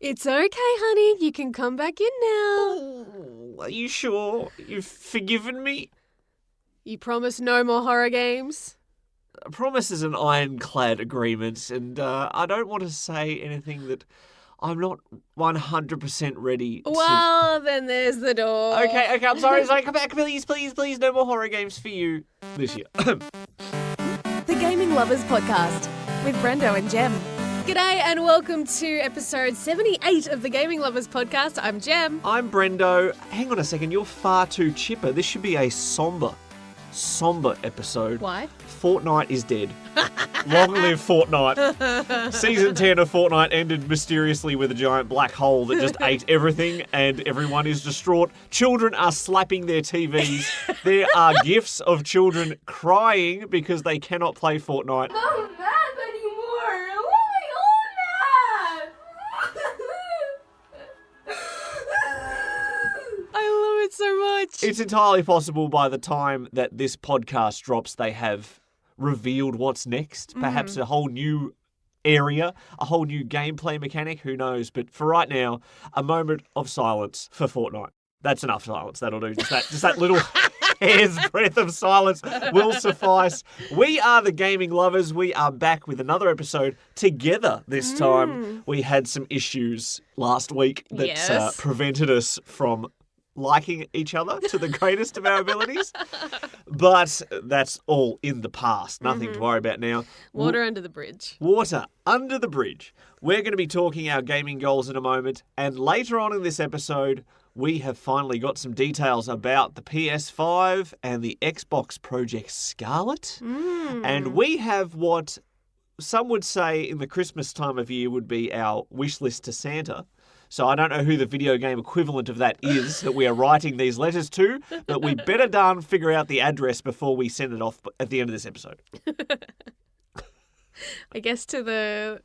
It's okay, honey. You can come back in now. Oh, are you sure you've forgiven me? You promise no more horror games? A promise is an ironclad agreement, and I don't want to say anything that I'm not 100% ready to... Well, then there's the door. Okay, I'm sorry. Come back, please. No more horror games for you this year. The Gaming Lovers Podcast with Brendo and Jem. G'day and welcome to episode 78 of the Gaming Lovers Podcast. I'm Jem. I'm Brendo. Hang on a second, you're far too chipper. This should be a somber episode. Why? Fortnite is dead. Long live Fortnite. Season 10 of Fortnite ended mysteriously with a giant black hole that just ate everything and everyone is distraught. Children are slapping their TVs. There are gifs of children crying because they cannot play Fortnite. Not mad anymore. Why all mad? I love it so much. It's entirely possible by the time that this podcast drops, they have revealed what's next. Perhaps a whole new area, a whole new gameplay mechanic, who knows. But for right now, a moment of silence for Fortnite. That's enough silence. That'll do. Just that little hair's breadth of silence will suffice. We are the Gaming Lovers. We are back with another episode together this time. We had some issues last week that Yes. prevented us from liking each other to the greatest of our abilities. But that's all in the past. Nothing to worry about now. Water under the bridge. Water under the bridge. We're going to be talking our gaming goals in a moment. And later on in this episode, we have finally got some details about the PS5 and the Xbox Project Scarlet. And we have what some would say in the Christmas time of year would be our wish list to Santa. So I don't know who the video game equivalent of that is that we are writing these letters to, but we better darn figure out the address before we send it off at the end of this episode. I guess to the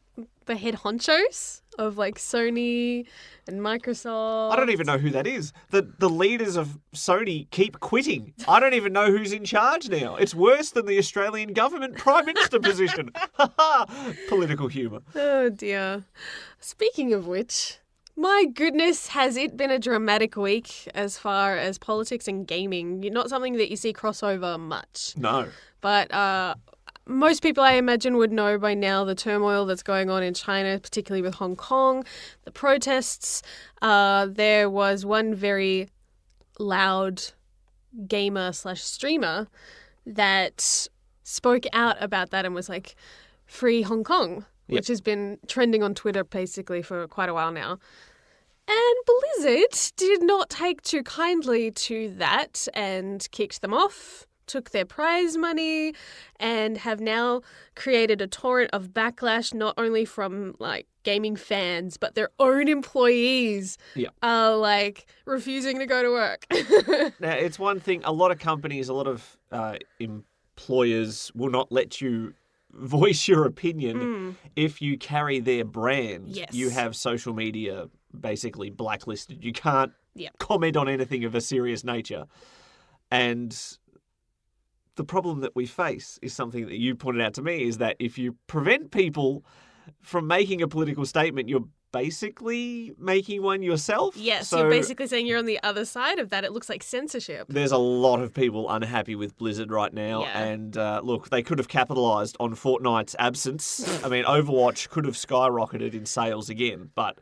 head honchos of like Sony and Microsoft. I don't even know who that is. The leaders of Sony keep quitting. I don't even know who's in charge now. It's worse than the Australian government Prime Minister position. Political humour. Oh dear. Speaking of which, my goodness, has it been a dramatic week as far as politics and gaming. Not something that you see crossover much. No. But most people, I imagine, would know by now the turmoil that's going on in China, particularly with Hong Kong, the protests. There was one very loud gamer/streamer that spoke out about that and was like, "Free Hong Kong," which has been trending on Twitter basically for quite a while now. And Blizzard did not take too kindly to that and kicked them off, took their prize money, and have now created a torrent of backlash, not only from like gaming fans, but their own employees are like refusing to go to work. Now, it's one thing, a lot of companies, a lot of employers will not let you voice your opinion if you carry their brand. Yes. You have social media basically blacklisted. You can't Yep. comment on anything of a serious nature. And the problem that we face is something that you pointed out to me, is that if you prevent people from making a political statement, you're basically making one yourself. Yes, So you're basically saying you're on the other side of that. It looks like censorship. there's a lot of people unhappy with Blizzard right now. Yeah. And look, they could have capitalised on Fortnite's absence. I mean, Overwatch could have skyrocketed in sales again. But,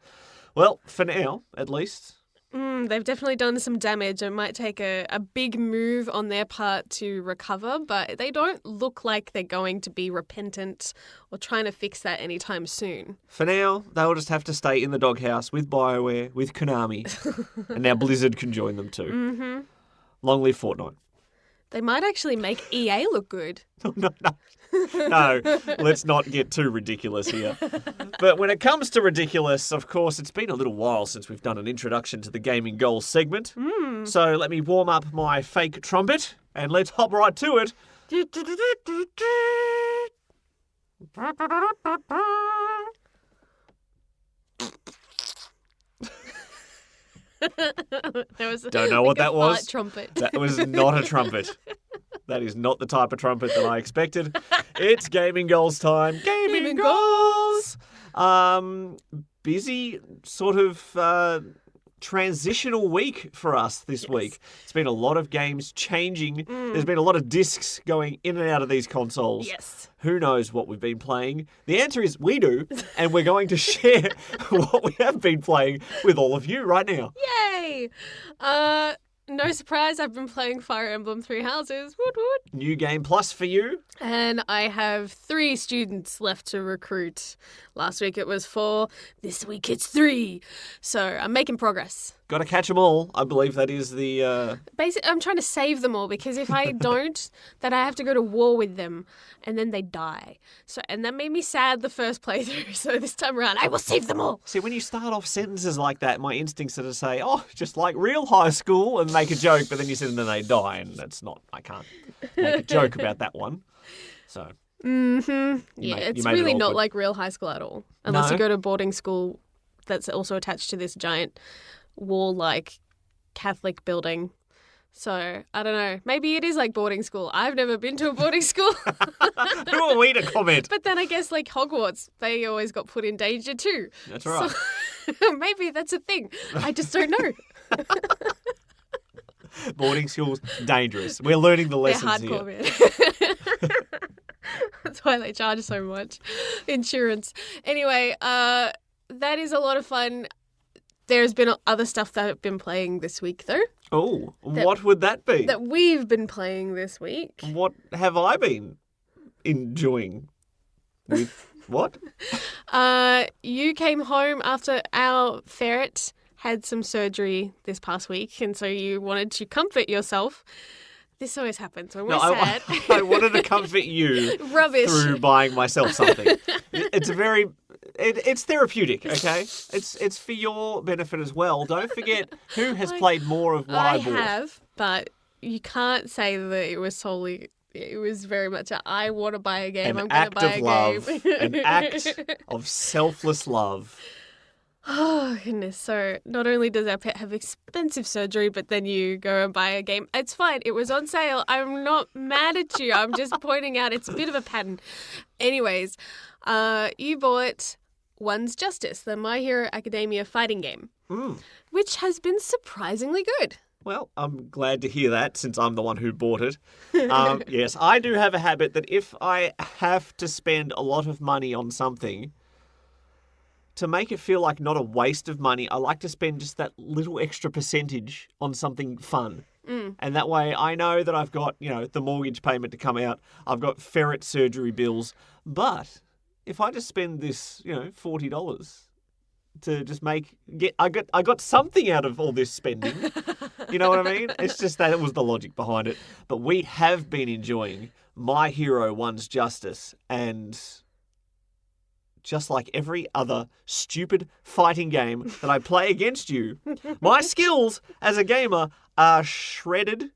well, for now, at least... They've definitely done some damage. It might take a big move on their part to recover, but they don't look like they're going to be repentant or trying to fix that anytime soon. For now, they'll just have to stay in the doghouse with BioWare, with Konami, and now Blizzard can join them too. Long live Fortnite. They might actually make EA look good. No, let's not get too ridiculous here. But when it comes to ridiculous, of course, it's been a little while since we've done an introduction to the Gaming Goals segment. So let me warm up my fake trumpet and let's hop right to it. Don't know what that was. Fart trumpet. That was not a trumpet. That is not the type of trumpet that I expected. It's Gaming Goals time. Gaming Goals! busy sort of transitional week for us this week. It's been a lot of games changing. There's been a lot of discs going in and out of these consoles. Yes. Who knows what we've been playing? The answer is we do, and we're going to share what we have been playing with all of you right now. Yay! No surprise, I've been playing Fire Emblem Three Houses. Woot woot. New Game Plus for you. And I have 3 students left to recruit. Last week it was 4. This week it's 3. So I'm making progress. Got to catch them all. I believe that is the... Basically, I'm trying to save them all because if I don't, then I have to go to war with them and then they die. And that made me sad the first playthrough. So this time around, I will save them all. See, when you start off sentences like that, my instincts are to say, oh, just like real high school and make a joke, but then you said, and then they die, and that's not... I can't make a joke about that one. So... Yeah, it's really not like real high school at all. Unless No? you go to boarding school that's also attached to this giant wall-like Catholic building. So, I don't know. Maybe it is like boarding school. I've never been to a boarding school. Who are we to comment? But then I guess like Hogwarts, they always got put in danger too. That's right. So, maybe that's a thing. I just don't know. Boarding schools, dangerous. We're learning the They're lessons hardcore, here. man. That's why they charge so much. Insurance. Anyway, that is a lot of fun. There's been other stuff that I've been playing this week, though. Oh, what would that be? That we've been playing this week. What have I been enjoying? With what? You came home after our ferret had some surgery this past week, and so you wanted to comfort yourself. This always happens when we're sad. I wanted to comfort you Rubbish. through buying myself something. It's therapeutic, okay? It's for your benefit as well. Don't forget who has played more of what I bought. I have, but you can't say that it was solely... It was very much I want to buy a game. I'm going to buy a love, game. an act of selfless love. Oh, goodness. So not only does our pet have expensive surgery, but then you go and buy a game. It's fine. It was on sale. I'm not mad at you. I'm just pointing out it's a bit of a pattern. Anyways, you bought One's Justice, the My Hero Academia fighting game, which has been surprisingly good. Well, I'm glad to hear that since I'm the one who bought it. Yes, I do have a habit that if I have to spend a lot of money on something, to make it feel like not a waste of money, I like to spend just that little extra percentage on something fun. And that way I know that I've got, the mortgage payment to come out. I've got ferret surgery bills. But if I just spend this, $40 to just I got something out of all this spending. You know what I mean? It's just that was the logic behind it. But we have been enjoying My Hero One's Justice, and just like every other stupid fighting game that I play against you, my skills as a gamer are shredded.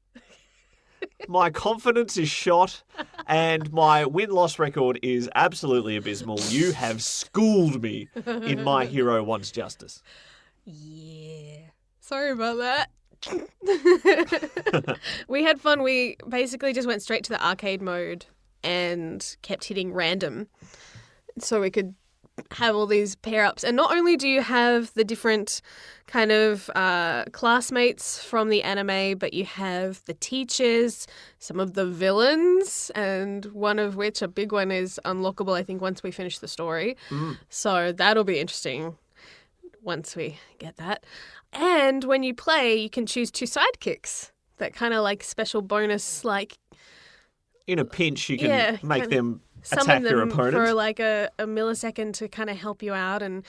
My confidence is shot, and my win-loss record is absolutely abysmal. You have schooled me in My Hero Wants Justice. Yeah. Sorry about that. We had fun. We basically just went straight to the arcade mode and kept hitting random so we could have all these pair-ups. And not only do you have the different kind of classmates from the anime, but you have the teachers, some of the villains, and one of which, a big one, is unlockable, I think, once we finish the story. So that'll be interesting once we get that. And when you play, you can choose 2 sidekicks. That kind of like special bonus, like... In a pinch, you can make them summon attack your them opponent. for like a millisecond to kind of help you out, and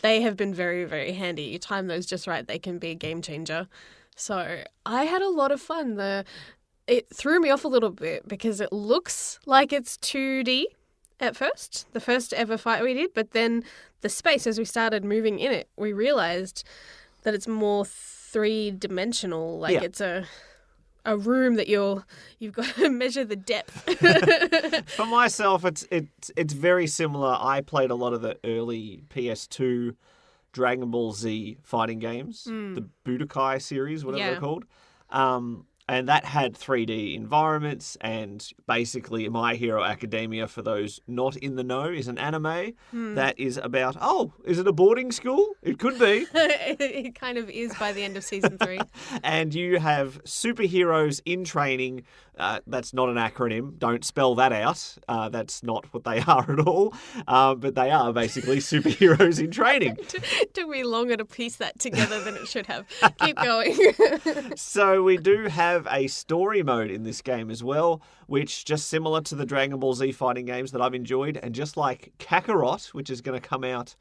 they have been very, very handy. You time those just right, they can be a game changer. So I had a lot of fun. It threw me off a little bit because it looks like it's 2D at first, the first ever fight we did, but then the space, as we started moving in it, we realised that it's more 3-dimensional, like it's a room that you've got to measure the depth. For myself, it's very similar. I played a lot of the early PS2 Dragon Ball Z fighting games, the Budokai series, whatever they're called. And that had 3D environments, and basically My Hero Academia, for those not in the know, is an anime that is about, is it a boarding school? It could be. It kind of is by the end of season 3. And you have superheroes in training. That's not an acronym. Don't spell that out. That's not what they are at all. But they are basically superheroes in training. It took me longer to piece that together than it should have. Keep going. So we do have a story mode in this game as well, which just similar to the Dragon Ball Z fighting games that I've enjoyed, and just like Kakarot, which is going to come out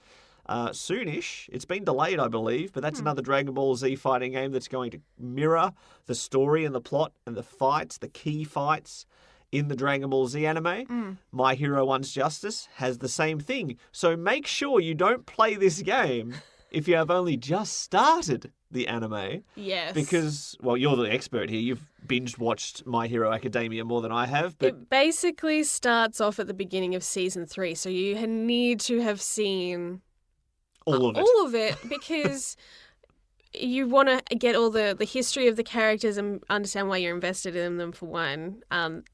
soonish. It's been delayed, I believe, but that's another Dragon Ball Z fighting game that's going to mirror the story and the plot and the fights, the key fights in the Dragon Ball Z anime. My Hero One's Justice has the same thing. So make sure you don't play this game if you have only just started the anime. Yes. Because, well, you're the expert here. You've binge-watched My Hero Academia more than I have. But it basically starts off at the beginning of season 3, so you need to have seen all of it. All of it, because you want to get all the history of the characters and understand why you're invested in them, for one.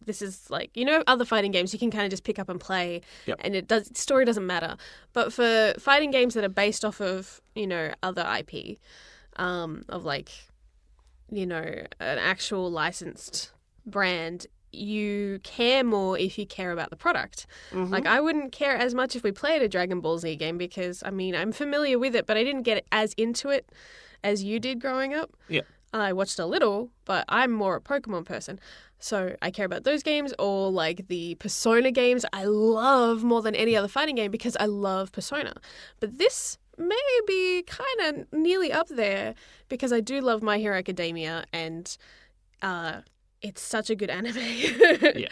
This is like, other fighting games you can kind of just pick up and play, and story doesn't matter. But for fighting games that are based off of, other IP, of like, an actual licensed brand, you care more if you care about the product. Like, I wouldn't care as much if we played a Dragon Ball Z game because, I'm familiar with it, but I didn't get as into it as you did growing up. Yeah. I watched a little, but I'm more a Pokemon person. So I care about those games, or like the Persona games I love more than any other fighting game because I love Persona. But this may be kind of nearly up there because I do love My Hero Academia, and it's such a good anime. Yeah.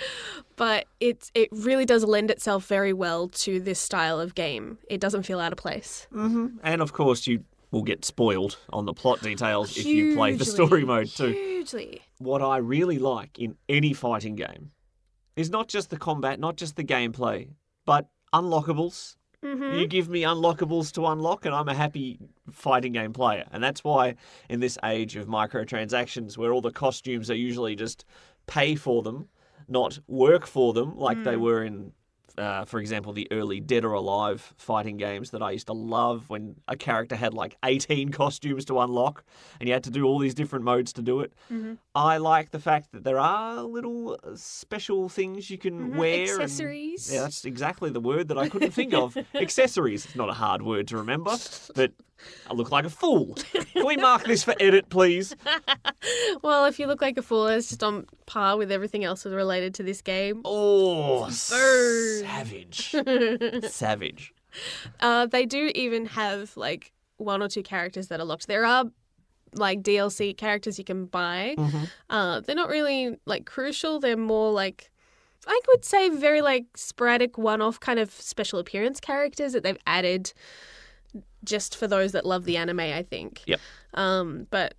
But it really does lend itself very well to this style of game. It doesn't feel out of place. And of course, you will get spoiled on the plot details if you play the story mode too. Hugely. What I really like in any fighting game is not just the combat, not just the gameplay, but unlockables. You give me unlockables to unlock, and I'm a happy fighting game player. And that's why in this age of microtransactions, where all the costumes are usually just pay for them, not work for them, like they were in, for example, the early Dead or Alive fighting games that I used to love, when a character had like 18 costumes to unlock and you had to do all these different modes to do it. I like the fact that there are little special things you can wear. Accessories. Yeah, that's exactly the word that I couldn't think of. Accessories. It's not a hard word to remember, but I look like a fool. Can we mark this for edit, please? Well, if you look like a fool, it's just on par with everything else that's related to this game. Oh, Burn. savage. Savage. They do even have like 1 or 2 characters that are locked. There are like DLC characters you can buy. They're not really like crucial. They're more like, I would say, very like sporadic one-off kind of special appearance characters that they've added just for those that love the anime, I think. Yep. But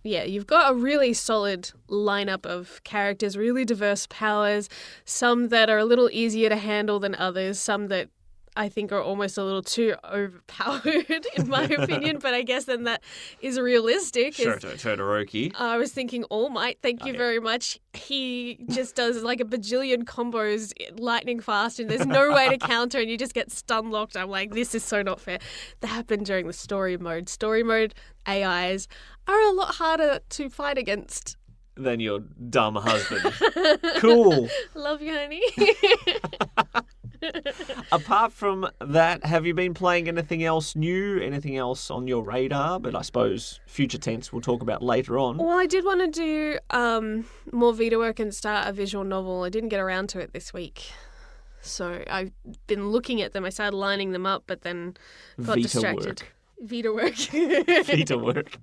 yeah, you've got a really solid lineup of characters, really diverse powers, some that are a little easier to handle than others, some that I think are almost a little too overpowered, in my opinion, but I guess then that is realistic. Todoroki. I was thinking All Might, thank you very much. He just does like a bajillion combos lightning fast, and there's no way to counter, and you just get stun locked. I'm like, this is so not fair. That happened during the story mode. Story mode AIs are a lot harder to fight against Than your dumb husband. Cool. Love you, honey. Apart from that, have you been playing anything else new? Anything else on your radar? But I suppose future tense we'll talk about later on. Well, I did want to do more Vita work and start a visual novel. I didn't get around to it this week. So I've been looking at them. I started lining them up, but then got distracted. Vita work. Vita work.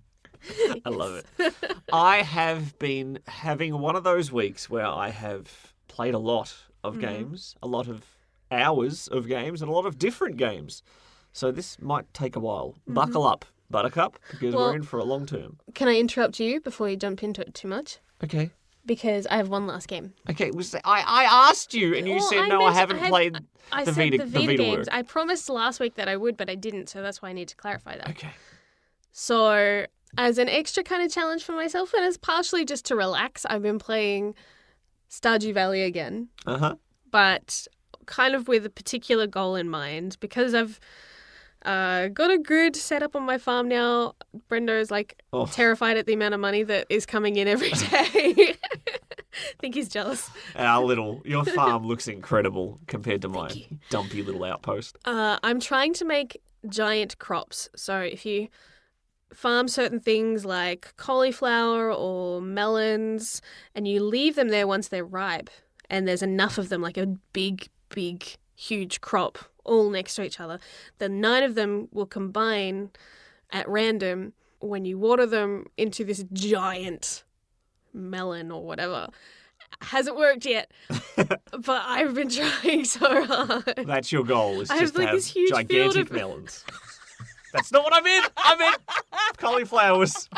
I love it. I have been having one of those weeks where I have played a lot of games, a lot of hours of games, and a lot of different games. So this might take a while. Buckle up, Buttercup, because we're in for a long term. Can I interrupt you before you jump into it too much? Okay. Because I have one last game. Okay, I asked you, and you said, no, I haven't played the Vita games. work. I promised last week that I would, but I didn't, so that's why I need to clarify that. Okay. So as an extra kind of challenge for myself, and it's partially just to relax. I've been playing Stardew Valley again, but kind of with a particular goal in mind, because I've got a good setup on my farm now. Brendo is terrified at the amount of money that is coming in every day. I think he's jealous. Your farm looks incredible compared to my dumpy little outpost. I'm trying to make giant crops. So if you farm certain things like cauliflower or melons and you leave them there once they're ripe and there's enough of them, like a big, huge crop all next to each other, the 9 of them will combine at random when you water them into this giant melon or whatever. Hasn't worked yet, but I've been trying so hard. That's your goal, is just to have this huge gigantic melons. That's not what I meant. I meant cauliflowers.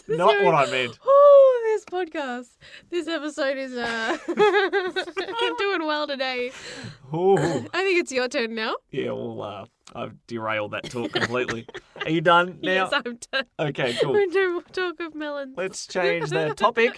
Not what I meant. Oh, this podcast, this episode is doing well today. Ooh. I think it's your turn now. Yeah, well, I've derailed that talk completely. Are you done now? Yes, I'm done. Okay, cool. We're doing talk of melons. Let's change the topic.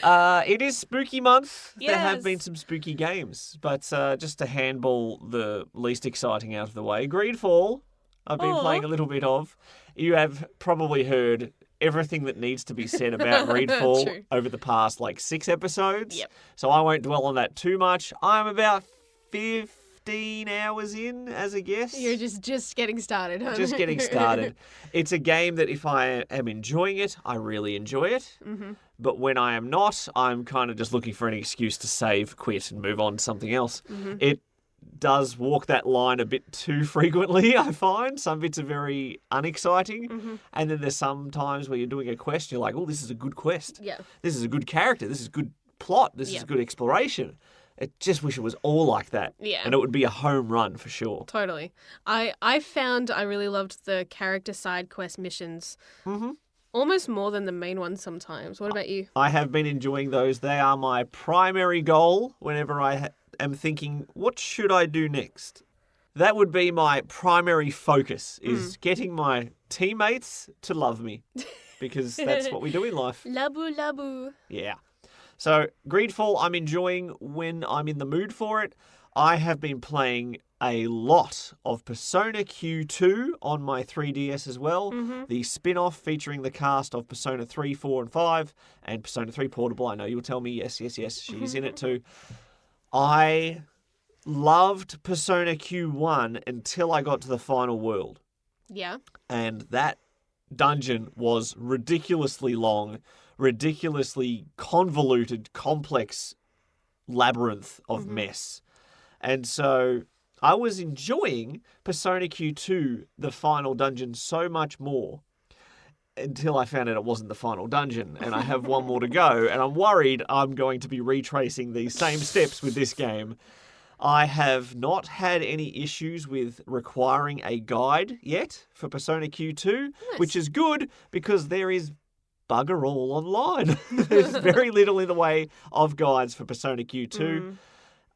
It is spooky month. Yes. There have been some spooky games, but just to handball the least exciting out of the way, Greedfall, I've been playing a little bit of. You have probably heard everything that needs to be said about Greedfall over the past 6 episodes. Yep. So I won't dwell on that too much. I'm about 15 hours in as a guest. You're just getting started, huh? Just getting started. It's a game that if I am enjoying it, I really enjoy it. Mm-hmm. But when I am not, I'm kind of just looking for an excuse to save, quit, and move on to something else. Mm-hmm. It does walk that line a bit too frequently, I find. Some bits are very unexciting. Mm-hmm. And then there's some times where you're doing a quest, you're like, oh, this is a good quest. Yeah. This is a good character. This is good plot. This is good exploration. I just wish it was all like that. Yeah. And it would be a home run for sure. Totally. I found I really loved the character side quest missions. Mm-hmm. Almost more than the main ones sometimes. What about you? I have been enjoying those. They are my primary goal whenever I am thinking, what should I do next? That would be my primary focus, is getting my teammates to love me. Because that's what we do in life. Labu labu. Yeah. So, Greedfall, I'm enjoying when I'm in the mood for it. I have been playing a lot of Persona Q2 on my 3DS as well. Mm-hmm. The spin-off featuring the cast of Persona 3, 4, and 5, and Persona 3 Portable. I know you'll tell me, yes, she's in it too. I loved Persona Q1 until I got to the final world. Yeah. And that dungeon was ridiculously long, ridiculously convoluted, complex labyrinth of mess. And so I was enjoying Persona Q2, the final dungeon, so much more until I found out it wasn't the final dungeon. And I have one more to go. And I'm worried I'm going to be retracing these same steps with this game. I have not had any issues with requiring a guide yet for Persona Q2, which is good because there is bugger all online. There's very little in the way of guides for Persona Q2.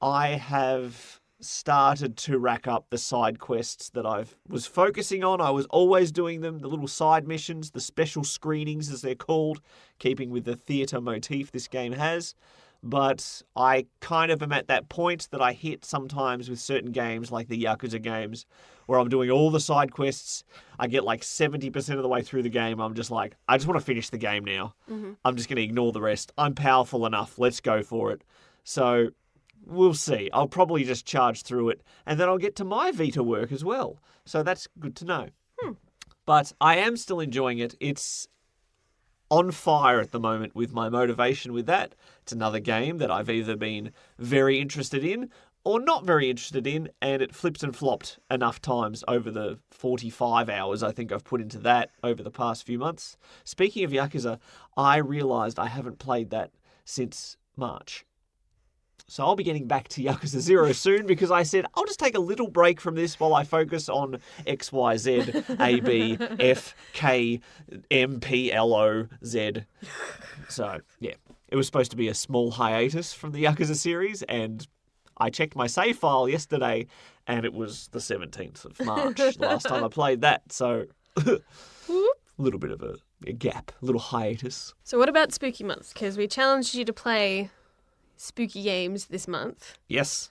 I have started to rack up the side quests that I was focusing on. I was always doing them, the little side missions, the special screenings as they're called, keeping with the theatre motif this game has. But I kind of am at that point that I hit sometimes with certain games like the Yakuza games where I'm doing all the side quests. I get 70% of the way through the game. I'm just like, I just want to finish the game now. I'm just going to ignore the rest. I'm powerful enough. Let's go for it. So we'll see. I'll probably just charge through it and then I'll get to my Vita work as well. So that's good to know. But I am still enjoying it. It's on fire at the moment with my motivation with that. It's another game that I've either been very interested in or not very interested in, and it flipped and flopped enough times over the 45 hours I think I've put into that over the past few months. Speaking of Yakuza, I realised I haven't played that since March. So I'll be getting back to Yakuza 0 soon because I said I'll just take a little break from this while I focus on X, Y, Z, A, B, F, K, M, P, L, O, Z. So, yeah, it was supposed to be a small hiatus from the Yakuza series, and I checked my save file yesterday and it was the 17th of March, the last time I played that. So A little bit of a gap, a little hiatus. So what about spooky months? Because we challenged you to play spooky games this month. Yes.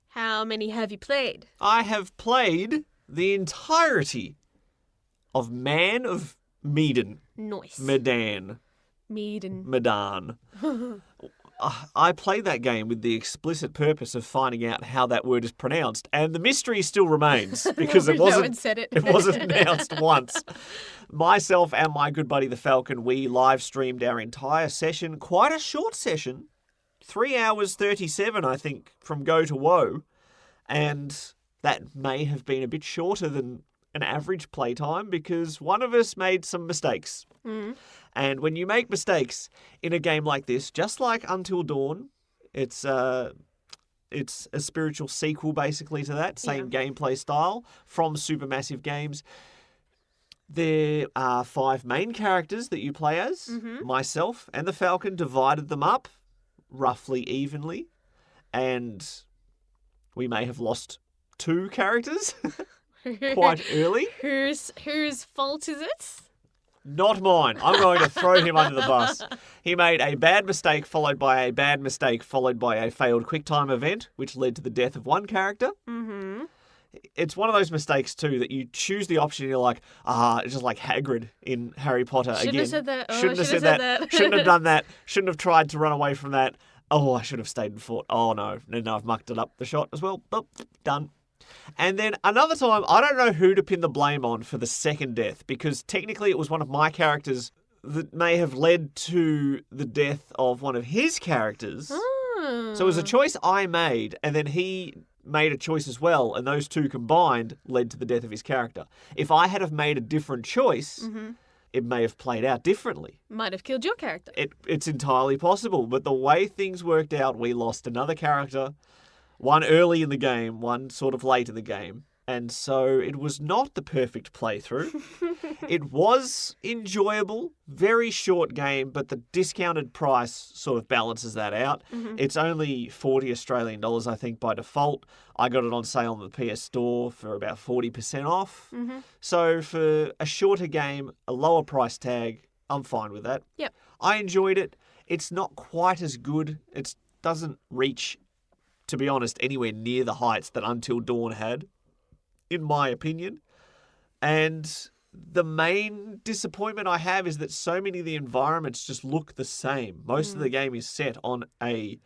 How many have you played? I have played the entirety of Man of Medan. Nice. Medan. Medan. I played that game with the explicit purpose of finding out how that word is pronounced, and the mystery still remains because No one said it. It wasn't announced once. Myself and my good buddy the Falcon, we live streamed our entire session, quite a short session, 3 hours 37, I think, from go to woe, and that may have been a bit shorter than an average playtime because one of us made some mistakes. And when you make mistakes in a game like this, just like Until Dawn, it's a spiritual sequel basically to that, same gameplay style from Supermassive Games. There are 5 main characters that you play as. Myself and the Falcon divided them up roughly evenly, and we may have lost 2 characters quite early. Whose fault is it? Not mine. I'm going to throw him under the bus. He made a bad mistake followed by a bad mistake followed by a failed QuickTime event, which led to the death of one character. It's one of those mistakes, too, that you choose the option and you're like, it's just like Hagrid in Harry Potter Shouldn't again. have said that. Shouldn't have said that. Shouldn't have done that. Shouldn't have tried to run away from that. Oh, I should have stayed and fought. Oh, no. No, I've mucked it up the shot as well. Oh, done. And then another time, I don't know who to pin the blame on for the second death, because technically it was one of my characters that may have led to the death of one of his characters. So it was a choice I made, and then he made a choice as well, and those two combined led to the death of his character. If I had have made a different choice, it may have played out differently. Might have killed your character. It's entirely possible, but the way things worked out, we lost another character. One early in the game, one sort of late in the game. And so it was not the perfect playthrough. It was enjoyable, very short game, but the discounted price sort of balances that out. It's only 40 Australian dollars, I think, by default. I got it on sale on the PS Store for about 40% off. So for a shorter game, a lower price tag, I'm fine with that. Yep. I enjoyed it. It's not quite as good. It doesn't reach, to be honest, anywhere near the heights that Until Dawn had, in my opinion. And the main disappointment I have is that so many of the environments just look the same. Most of the game is set on a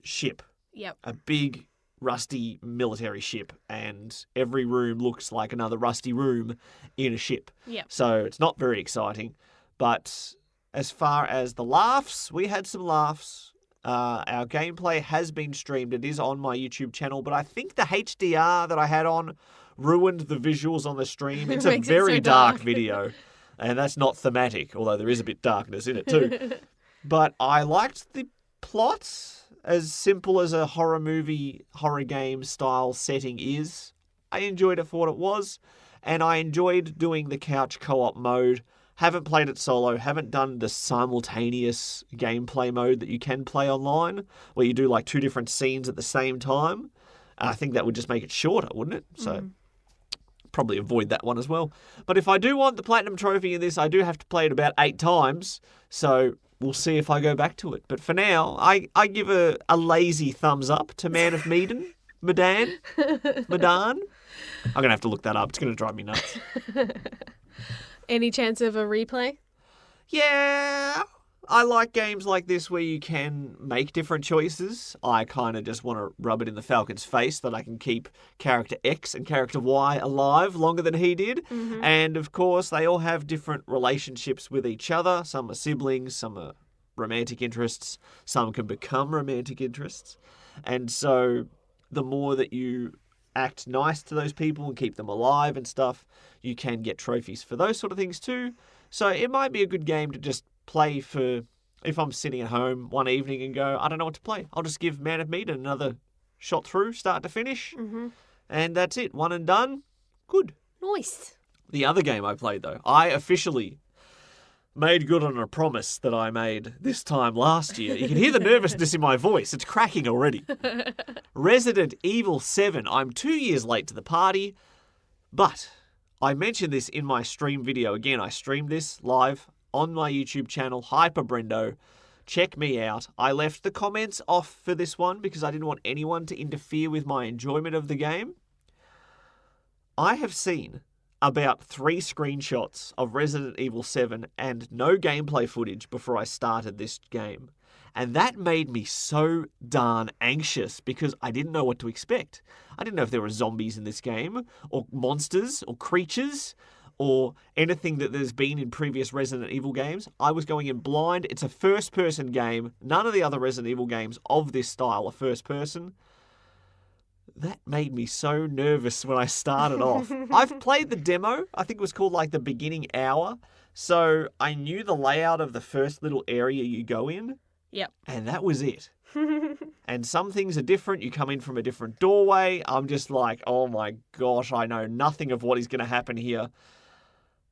ship. Yep. A big, rusty military ship. And every room looks like another rusty room in a ship. Yep. So it's not very exciting. But as far as the laughs, we had some laughs. Our gameplay has been streamed. It is on my YouTube channel, but I think the HDR that I had on ruined the visuals on the stream. It's a very dark video, and that's not thematic, although there is a bit darkness in it too. But I liked the plot, as simple as a horror movie, horror game style setting is. I enjoyed it for what it was, and I enjoyed doing the couch co-op mode. Haven't played it solo, haven't done the simultaneous gameplay mode that you can play online, where you do like 2 different scenes at the same time. And I think that would just make it shorter, wouldn't it? So probably avoid that one as well. But if I do want the Platinum Trophy in this, I do have to play it about 8 times. So we'll see if I go back to it. But for now, I give a lazy thumbs up to Man of Medan. Medan? I'm going to have to look that up. It's going to drive me nuts. Any chance of a replay? Yeah, I like games like this where you can make different choices. I kind of just want to rub it in the Falcon's face that I can keep character X and character Y alive longer than he did. And of course, they all have different relationships with each other. Some are siblings, some are romantic interests, some can become romantic interests. And so the more that you act nice to those people and keep them alive and stuff, you can get trophies for those sort of things too. So it might be a good game to just play for if I'm sitting at home one evening and go, I don't know what to play. I'll just give Man of Medan another shot through, start to finish. And that's it. One and done. Good. Nice. The other game I played, though, I officially made good on a promise that I made this time last year. You can hear the nervousness in my voice. It's cracking already. Resident Evil 7. I'm 2 years late to the party, but I mentioned this in my stream video. Again, I streamed this live on my YouTube channel, Hyper Brendo. Check me out. I left the comments off for this one because I didn't want anyone to interfere with my enjoyment of the game. I have seen about 3 screenshots of Resident Evil 7 and no gameplay footage before I started this game. And that made me so darn anxious because I didn't know what to expect. I didn't know if there were zombies in this game, or monsters, or creatures, or anything that there's been in previous Resident Evil games. I was going in blind. It's a first-person game. None of the other Resident Evil games of this style are first-person. That made me so nervous when I started off. I've played the demo. I think it was called like the beginning hour. So I knew the layout of the first little area you go in. Yep. And that was it. And some things are different. You come in from a different doorway. I'm just like, oh my gosh, I know nothing of what is going to happen here.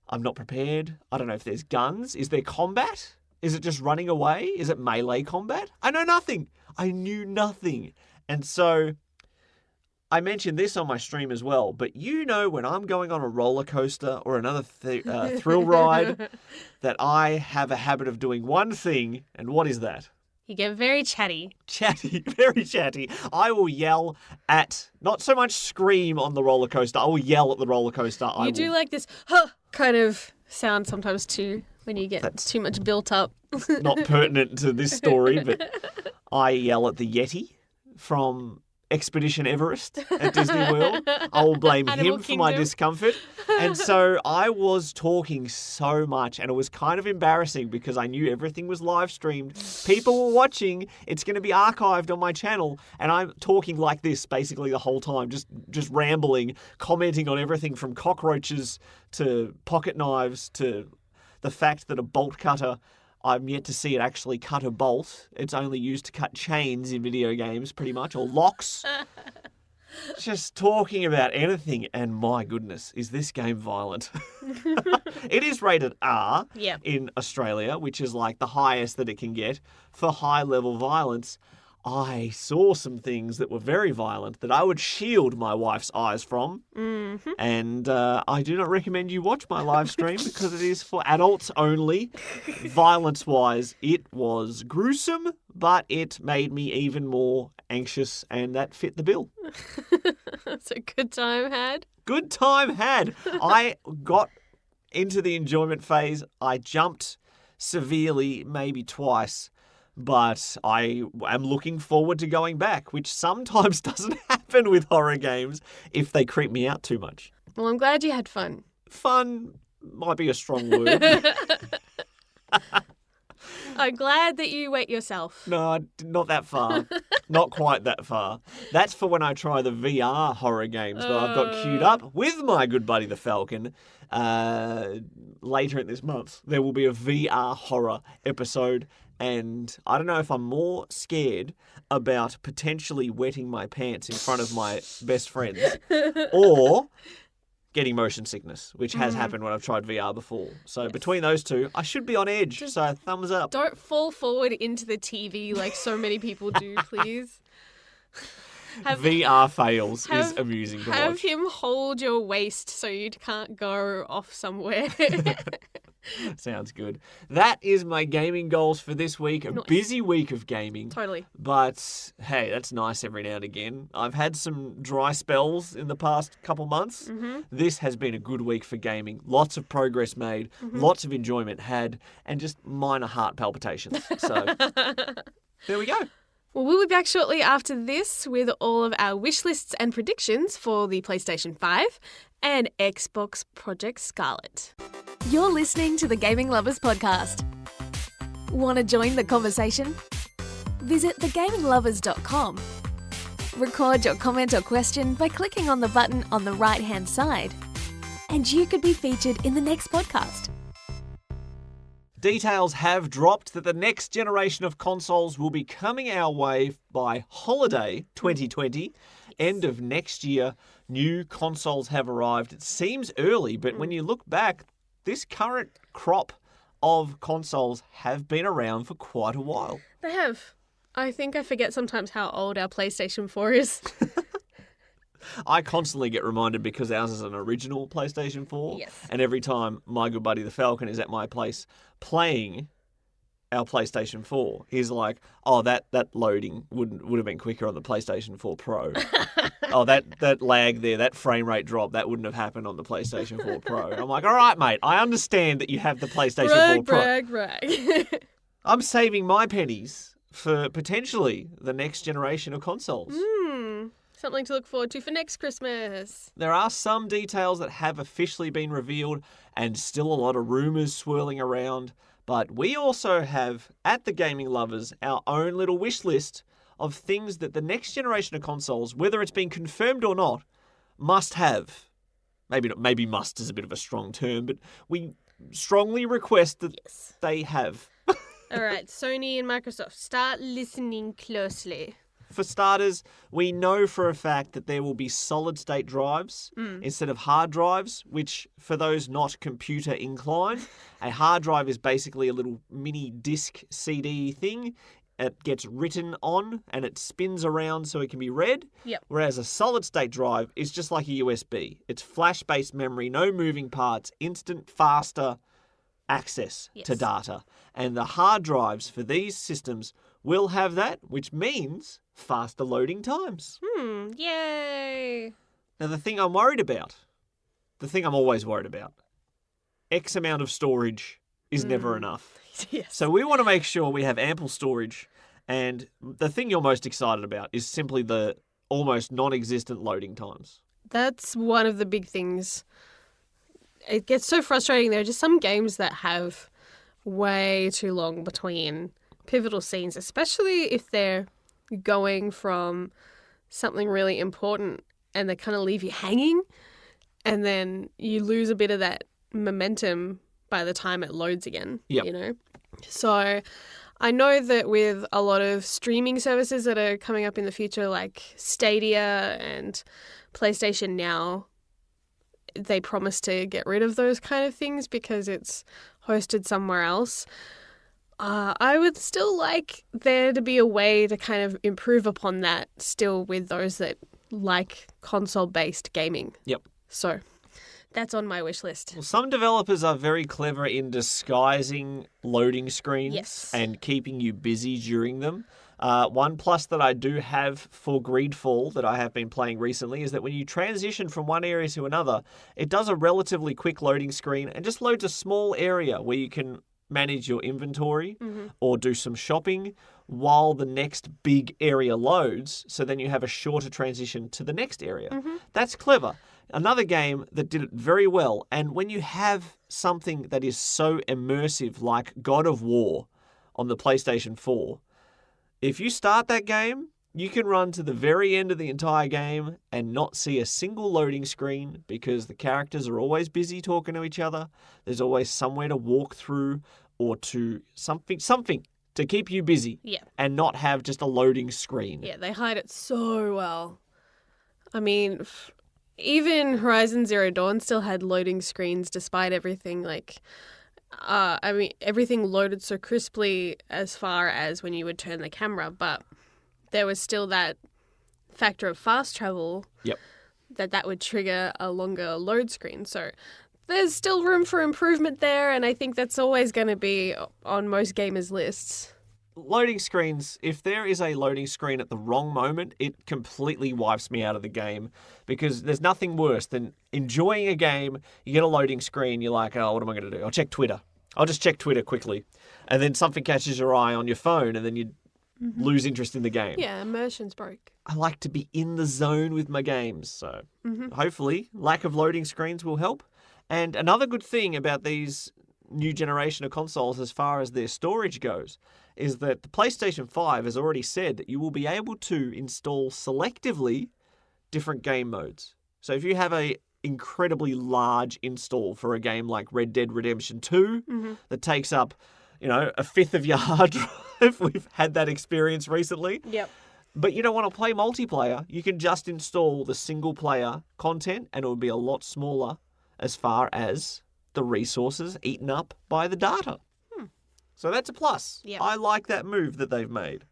I'm not prepared. I don't know if there's guns. Is there combat? Is it just running away? Is it melee combat? I know nothing. I knew nothing. And so I mentioned this on my stream as well, but you know when I'm going on a roller coaster or another thrill ride that I have a habit of doing one thing, and what is that? You get very chatty. Chatty, very chatty. I will yell at, not so much scream on the roller coaster, I will yell at the roller coaster. You do like this huh kind of sound sometimes too when you get too much built up. Not pertinent to this story, but I yell at the Yeti from Expedition Everest at Disney World. I will blame him for my discomfort. And so I was talking so much, and it was kind of embarrassing because I knew everything was live streamed. People were watching. It's going to be archived on my channel, and I'm talking like this basically the whole time, just rambling, commenting on everything from cockroaches to pocket knives to the fact that a bolt cutter, I'm yet to see it actually cut a bolt. It's only used to cut chains in video games, pretty much, or locks. Just talking about anything, and my goodness, is this game violent? It is rated R in Australia, which is like the highest that it can get for high-level violence. I saw some things that were very violent that I would shield my wife's eyes from. Mm-hmm. And I do not recommend you watch my live stream because it is for adults only. Violence-wise, it was gruesome, but it made me even more anxious, and that fit the bill. That's a good time had. Good time had. I got into the enjoyment phase. I jumped severely, maybe twice. But I am looking forward to going back, which sometimes doesn't happen with horror games if they creep me out too much. Well, I'm glad you had fun. Fun might be a strong word. I'm glad that you wet yourself. No, not that far. Not quite that far. That's for when I try the VR horror games that I've got queued up with my good buddy the Falcon. Later in this month, there will be a VR horror episode. And I don't know if I'm more scared about potentially wetting my pants in front of my best friends or getting motion sickness, which has happened when I've tried VR before. So between those two, I should be on edge. So thumbs up. Don't fall forward into the TV like so many people do, please. VR fails is amusing to watch. Have him hold your waist so you can't go off somewhere. Sounds good. That is my gaming goals for this week. A busy week of gaming. Totally. But, hey, that's nice every now and again. I've had some dry spells in the past couple months. Mm-hmm. This has been a good week for gaming. Lots of progress made, lots of enjoyment had, and just minor heart palpitations. So, there we go. Well, we'll be back shortly after this with all of our wish lists and predictions for the PlayStation 5 and Xbox Project Scarlet. You're listening to the Gaming Lovers Podcast. Want to join the conversation? Visit thegaminglovers.com. Record your comment or question by clicking on the button on the right-hand side, and you could be featured in the next podcast. Details have dropped that the next generation of consoles will be coming our way by holiday 2020. End of next year, new consoles have arrived. It seems early, but when you look back, this current crop of consoles have been around for quite a while. They have. I think I forget sometimes how old our PlayStation 4 is. I constantly get reminded because ours is an original PlayStation 4. Yes. And every time my good buddy the Falcon is at my place playing our PlayStation 4, he's like, oh, that loading would have been quicker on the PlayStation 4 Pro. Oh, that lag there, that frame rate drop, that wouldn't have happened on the PlayStation 4 Pro. I'm like, all right, mate, I understand that you have the PlayStation 4 Pro. Brag. I'm saving my pennies for potentially the next generation of consoles. Something to look forward to for next Christmas. There are some details that have officially been revealed and still a lot of rumours swirling around, but we also have, at the Gaming Lovers, our own little wish list of things that the next generation of consoles, whether it's been confirmed or not, must have. Maybe must is a bit of a strong term, but we strongly request that they have. All right, Sony and Microsoft, start listening closely. For starters, we know for a fact that there will be solid-state drives instead of hard drives, which, for those not computer inclined, a hard drive is basically a little mini disc CD thing. It gets written on and it spins around so it can be read. Yep. Whereas a solid-state drive is just like a USB. It's flash-based memory, no moving parts, instant, faster access to data. And the hard drives for these systems will have that, which means faster loading times. Yay. Now, the thing I'm worried about, the thing I'm always worried about, X amount of storage is never enough. Yes. So we want to make sure we have ample storage. And the thing you're most excited about is simply the almost non-existent loading times. That's one of the big things. It gets so frustrating. There are just some games that have way too long between pivotal scenes, especially if they're going from something really important and they kind of leave you hanging, and then you lose a bit of that momentum by the time it loads again. Yep. You know? So I know that with a lot of streaming services that are coming up in the future, like Stadia and PlayStation Now, they promise to get rid of those kind of things because it's hosted somewhere else. I would still like there to be a way to kind of improve upon that still with those that like console-based gaming. Yep. So that's on my wish list. Well, some developers are very clever in disguising loading screens and keeping you busy during them. One plus that I do have for Greedfall that I have been playing recently is that when you transition from one area to another, it does a relatively quick loading screen and just loads a small area where you can manage your inventory or do some shopping while the next big area loads, so then you have a shorter transition to the next area. That's clever. Another game that did it very well, and when you have something that is so immersive like God of War on the PlayStation 4, if you start that game, you can run to the very end of the entire game and not see a single loading screen because the characters are always busy talking to each other. There's always somewhere to walk through or to something to keep you busy and not have just a loading screen. Yeah, they hide it so well. I mean, even Horizon Zero Dawn still had loading screens despite everything. Like, everything loaded so crisply as far as when you would turn the camera, but there was still that factor of fast travel that would trigger a longer load screen. So there's still room for improvement there, and I think that's always going to be on most gamers' lists. Loading screens, if there is a loading screen at the wrong moment, it completely wipes me out of the game because there's nothing worse than enjoying a game, you get a loading screen, you're like, oh, what am I going to do? I'll check Twitter. I'll just check Twitter quickly. And then something catches your eye on your phone and then you lose interest in the game. Yeah, immersion's broke. I like to be in the zone with my games, so hopefully lack of loading screens will help. And another good thing about these new generation of consoles as far as their storage goes is that the PlayStation 5 has already said that you will be able to install selectively different game modes. So if you have a incredibly large install for a game like Red Dead Redemption 2 that takes up, a fifth of your hard drive, we've had that experience recently. Yep. But you don't want to play multiplayer, you can just install the single player content and it will be a lot smaller as far as the resources eaten up by the data. So that's a plus. Yep. I like that move that they've made.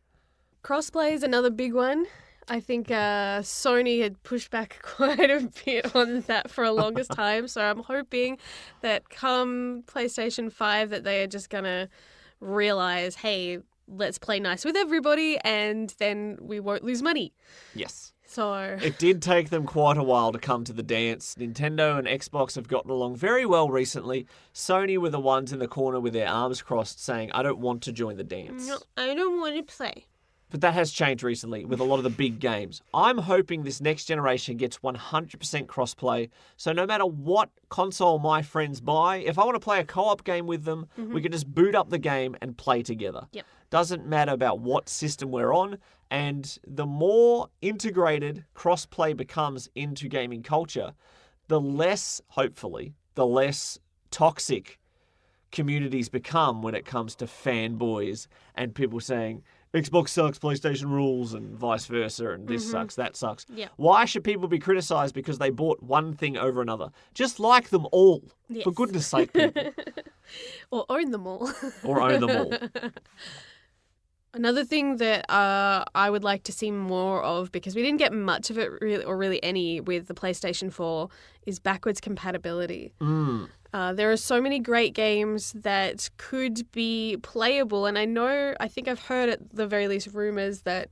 Crossplay is another big one. I think Sony had pushed back quite a bit on that for a longest time. So I'm hoping that come PlayStation 5 that they are just going to realize, hey, let's play nice with everybody and then we won't lose money. Yes. So It did take them quite a while to come to the dance. Nintendo and Xbox have gotten along very well recently. Sony were the ones in the corner with their arms crossed saying, I don't want to join the dance. no, I don't want to play. But that has changed recently with a lot of the big games. I'm hoping this next generation gets 100% crossplay. So no matter what console my friends buy, if I want to play a co-op game with them, we can just boot up the game and play together. Yep. Doesn't matter about what system we're on. And the more integrated crossplay becomes into gaming culture, the less, hopefully, the less toxic communities become when it comes to fanboys and people saying, Xbox sucks, PlayStation rules, and vice versa, and this sucks, that sucks. Yeah. Why should people be criticised because they bought one thing over another? Just like them all. Yes. For goodness sake, people. Or own them all. Or own them all. Another thing that I would like to see more of, because we didn't get much of it really, or really any with the PlayStation 4, is backwards compatibility. There are so many great games that could be playable, and I think I've heard at the very least rumours that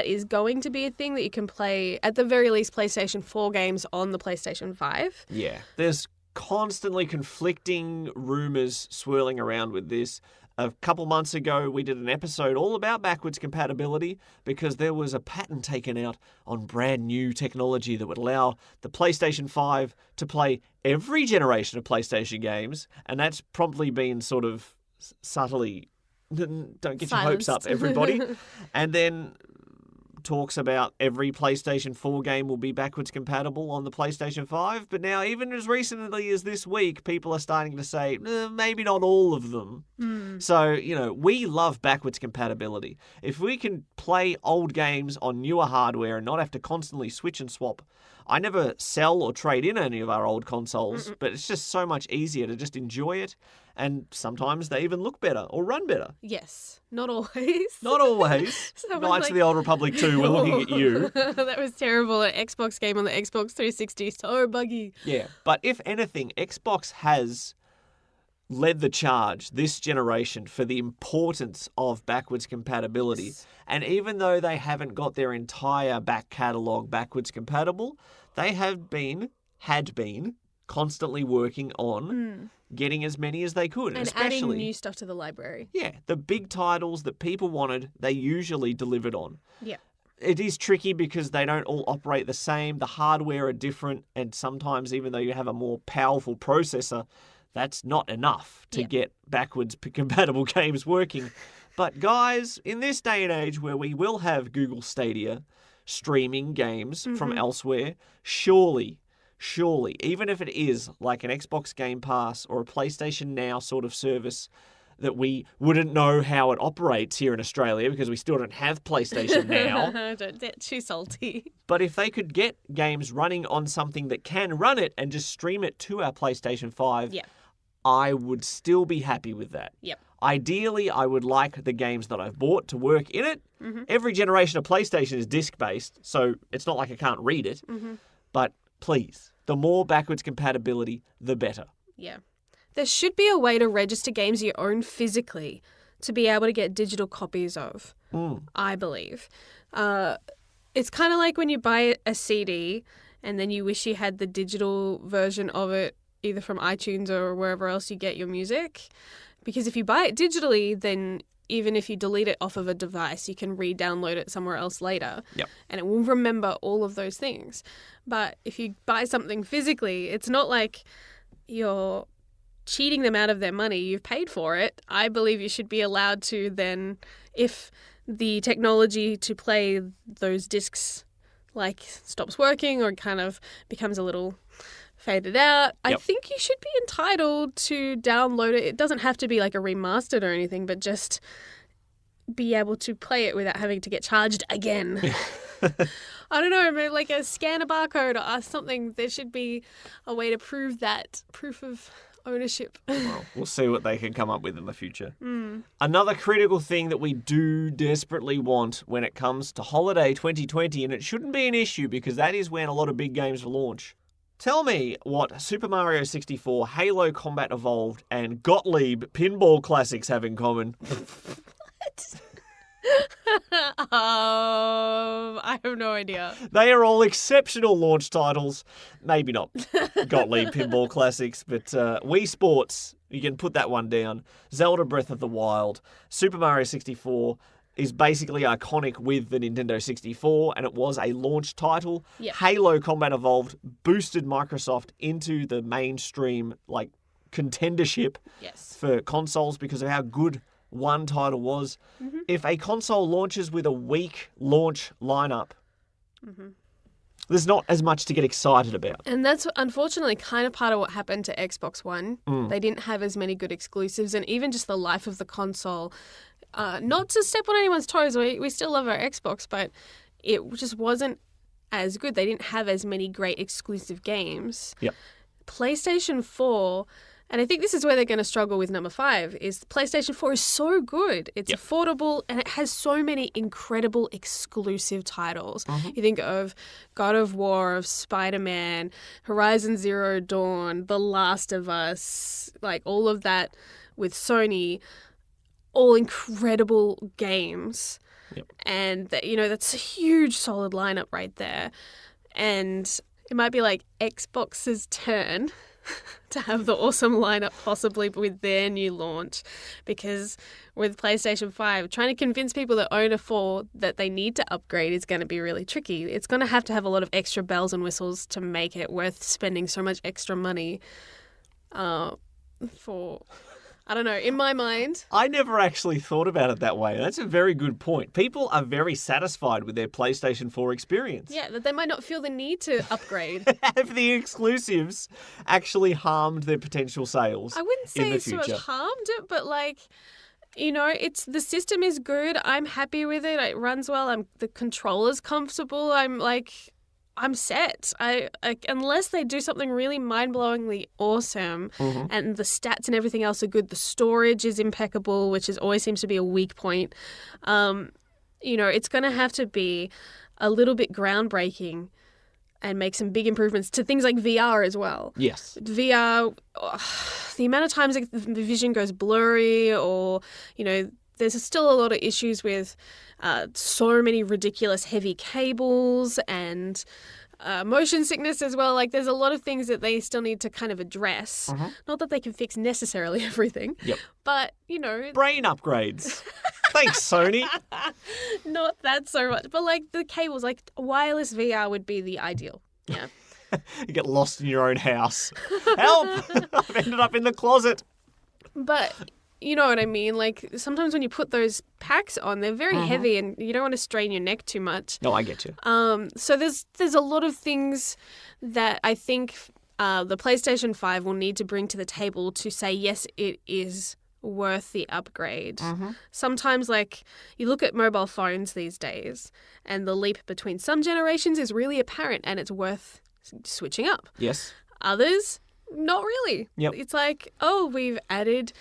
is going to be a thing that you can play, at the very least, PlayStation 4 games on the PlayStation 5. Yeah. There's constantly conflicting rumours swirling around with this. A couple months ago, we did an episode all about backwards compatibility because there was a patent taken out on brand new technology that would allow the PlayStation 5 to play every generation of PlayStation games, and that's promptly been sort of subtly, don't get your hopes up, everybody. And then talks about every PlayStation 4 game will be backwards compatible on the PlayStation 5, but now even as recently as this week, people are starting to say, maybe not all of them. So, we love backwards compatibility. If we can play old games on newer hardware and not have to constantly switch and swap, I never sell or trade in any of our old consoles, but it's just so much easier to just enjoy it, and sometimes they even look better or run better. Yes, not always. Not always. Knights of the Old Republic 2, we're looking at you. That was terrible. An Xbox game on the Xbox 360, so buggy. Yeah, but if anything, Xbox has led the charge this generation for the importance of backwards compatibility. Yes. And even though they haven't got their entire back catalogue backwards compatible, they had been constantly working on getting as many as they could. And especially adding new stuff to the library. Yeah, the big titles that people wanted, they usually delivered on. Yeah. It is tricky because they don't all operate the same. The hardware are different, and sometimes even though you have a more powerful processor, that's not enough to get backwards compatible games working. But guys, in this day and age where we will have Google Stadia streaming games from elsewhere, surely, even if it is like an Xbox Game Pass or a PlayStation Now sort of service that we wouldn't know how it operates here in Australia because we still don't have PlayStation Now. Don't get too salty. But if they could get games running on something that can run it and just stream it to our PlayStation 5, I would still be happy with that. Yep. Ideally, I would like the games that I've bought to work in it. Every generation of PlayStation is disc-based, so it's not like I can't read it. But please, the more backwards compatibility, the better. Yeah. There should be a way to register games you own physically to be able to get digital copies of, I believe. It's kind of like when you buy a CD and then you wish you had the digital version of it either from iTunes or wherever else you get your music. Because if you buy it digitally, then even if you delete it off of a device, you can re-download it somewhere else later. Yep. And it will remember all of those things. But if you buy something physically, it's not like you're cheating them out of their money. You've paid for it. I believe you should be allowed to then, if the technology to play those discs stops working or kind of becomes a little faded out, I think you should be entitled to download it. It doesn't have to be like a remastered or anything, but just be able to play it without having to get charged again. I don't know, maybe like scan a barcode or something. There should be a way to prove that proof of ownership. Well, we'll see what they can come up with in the future. Another critical thing that we do desperately want when it comes to holiday 2020, and it shouldn't be an issue because that is when a lot of big games launch. Tell me what Super Mario 64, Halo Combat Evolved, and Gottlieb Pinball Classics have in common. I have no idea. They are all exceptional launch titles. Maybe not Gottlieb Pinball Classics, but Wii Sports, you can put that one down. Zelda Breath of the Wild. Super Mario 64 is basically iconic with the Nintendo 64, and it was a launch title. Yep. Halo Combat Evolved boosted Microsoft into the mainstream contendership for consoles because of how good one title was. If a console launches with a weak launch lineup, there's not as much to get excited about. And that's unfortunately kind of part of what happened to Xbox One. They didn't have as many good exclusives, and even just the life of the console. Not to step on anyone's toes, we still love our Xbox, but it just wasn't as good. They didn't have as many great exclusive games. Yep. PlayStation 4, and I think this is where they're going to struggle with number 5, is PlayStation 4 is so good. It's affordable, and it has so many incredible exclusive titles. You think of God of War, of Spider-Man, Horizon Zero Dawn, The Last of Us, all of that with Sony, all incredible games. And, that's a huge solid lineup right there. And it might be Xbox's turn to have the awesome lineup possibly with their new launch, because with PlayStation 5, trying to convince people that own a 4 that they need to upgrade is going to be really tricky. It's going to have a lot of extra bells and whistles to make it worth spending so much extra money for... I don't know, in my mind. I never actually thought about it that way. That's a very good point. People are very satisfied with their PlayStation 4 experience. Yeah, that they might not feel the need to upgrade. Have the exclusives actually harmed their potential sales? I wouldn't say in the it's so future? much harmed it, but it's the system is good. I'm happy with it. It runs well. The controller's comfortable. I'm set. Unless they do something really mind-blowingly awesome and the stats and everything else are good, the storage is impeccable, which always seems to be a weak point. It's going to have to be a little bit groundbreaking and make some big improvements to things like VR as well. Yes. VR, the amount of times the vision goes blurry, or, there's still a lot of issues with so many ridiculous heavy cables and motion sickness as well. There's a lot of things that they still need to kind of address. Not that they can fix necessarily everything, but, Brain upgrades. Thanks, Sony. Not that so much. But, the cables, wireless VR would be the ideal. Yeah. You get lost in your own house. Help! I've ended up in the closet. But... you know what I mean? Sometimes when you put those packs on, they're very heavy and you don't want to strain your neck too much. No, I get you. So there's a lot of things that I think the PlayStation 5 will need to bring to the table to say, yes, it is worth the upgrade. Sometimes, you look at mobile phones these days and the leap between some generations is really apparent and it's worth switching up. Yes. Others, not really. Yep. It's we've added...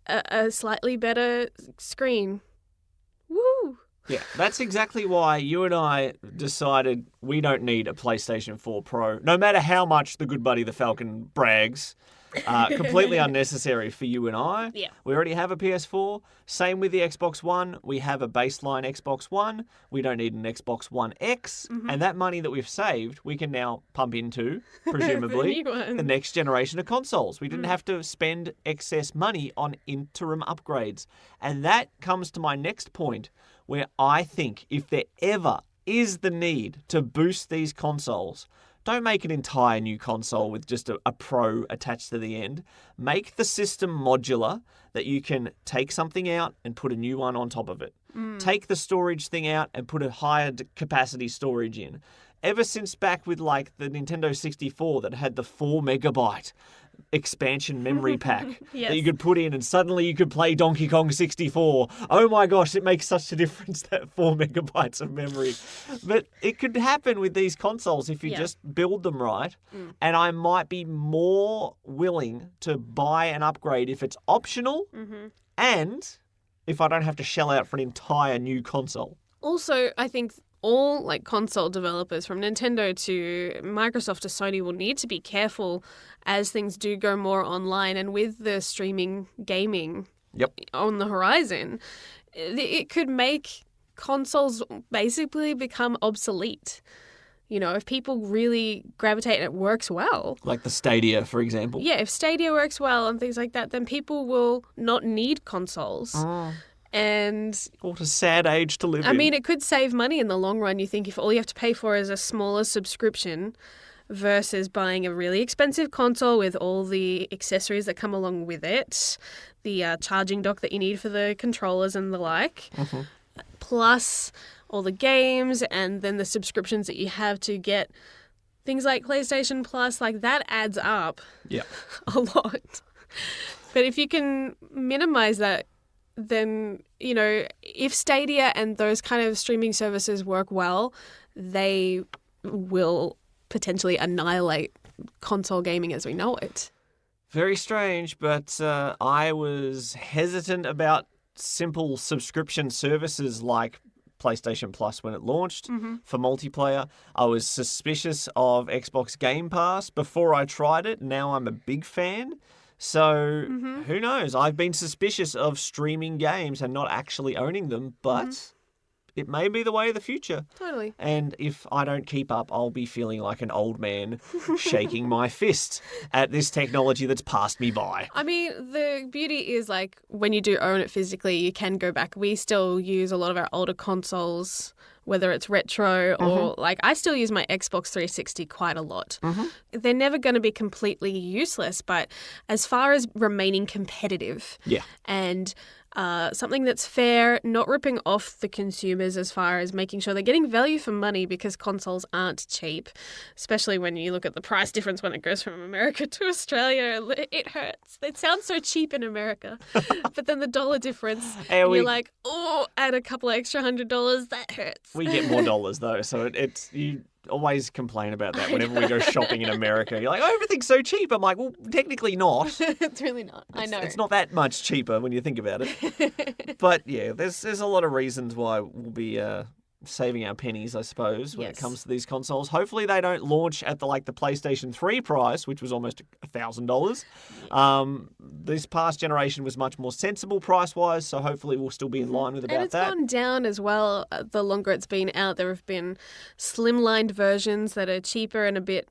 a slightly better screen. Woo! Yeah, that's exactly why you and I decided we don't need a PlayStation 4 Pro, no matter how much the good buddy the Falcon brags. Completely unnecessary for you and I. Yeah. We already have a PS4. Same with the Xbox One. We have a baseline Xbox One. We don't need an Xbox One X. And that money that we've saved, we can now pump into, presumably, the next generation of consoles. We didn't have to spend excess money on interim upgrades. And that comes to my next point, where I think if there ever is the need to boost these consoles, don't make an entire new console with just a Pro attached to the end. Make the system modular, that you can take something out and put a new one on top of it. Take the storage thing out and put a higher capacity storage in. Ever since back with the Nintendo 64 that had the 4 megabyte expansion memory pack Yes. that you could put in and suddenly you could play Donkey Kong 64. Oh my gosh, it makes such a difference, that 4 megabytes of memory. But it could happen with these consoles if you just build them right. And I might be more willing to buy an upgrade if it's optional and if I don't have to shell out for an entire new console. Also, I think all like console developers from Nintendo to Microsoft to Sony will need to be careful as things do go more online, and with the streaming gaming on the horizon, it could make consoles basically become obsolete. You know, if people really gravitate and it works well. Like the Stadia, for example. Yeah, if Stadia works well and things like that, then people will not need consoles. And what a sad age to live in. I mean, it could save money in the long run. You think if all you have to pay for is a smaller subscription versus buying a really expensive console with all the accessories that come along with it, the charging dock that you need for the controllers and the like, plus all the games and then the subscriptions that you have to get things like PlayStation Plus, like that adds up a lot. But if you can minimize that, then, you know, if Stadia and those kind of streaming services work well, they will potentially annihilate console gaming as we know it. Very strange, but I was hesitant about simple subscription services like PlayStation Plus when it launched for multiplayer. I was suspicious of Xbox Game Pass before I tried it. Now I'm a big fan. So who knows? I've been suspicious of streaming games and not actually owning them, but it may be the way of the future. Totally. And if I don't keep up, I'll be feeling like an old man shaking my fist at this technology that's passed me by. I mean, the beauty is like when you do own it physically, you can go back. We still use a lot of our older consoles, whether it's retro or like I still use my Xbox 360 quite a lot. They're never going to be completely useless, but as far as remaining competitive and something that's fair, not ripping off the consumers as far as making sure they're getting value for money, because consoles aren't cheap, especially when you look at the price difference when it goes from America to Australia. It hurts. It sounds so cheap in America, but then the dollar difference, and you're like, oh, add a couple extra $100, that hurts. We get more dollars though, so it's you always complain about that whenever we go shopping in America. You're like, oh, everything's so cheap. I'm like, well, technically not. It's really not. I know. It's not that much cheaper when you think about it. But yeah, there's a lot of reasons why we'll be saving our pennies, I suppose, when it comes to these consoles. Hopefully they don't launch at the PlayStation 3 price, which was almost $1,000. This past generation was much more sensible price-wise, so hopefully we'll still be in line with about that. And it's gone down as well the longer it's been out. There have been slimlined versions that are cheaper and a bit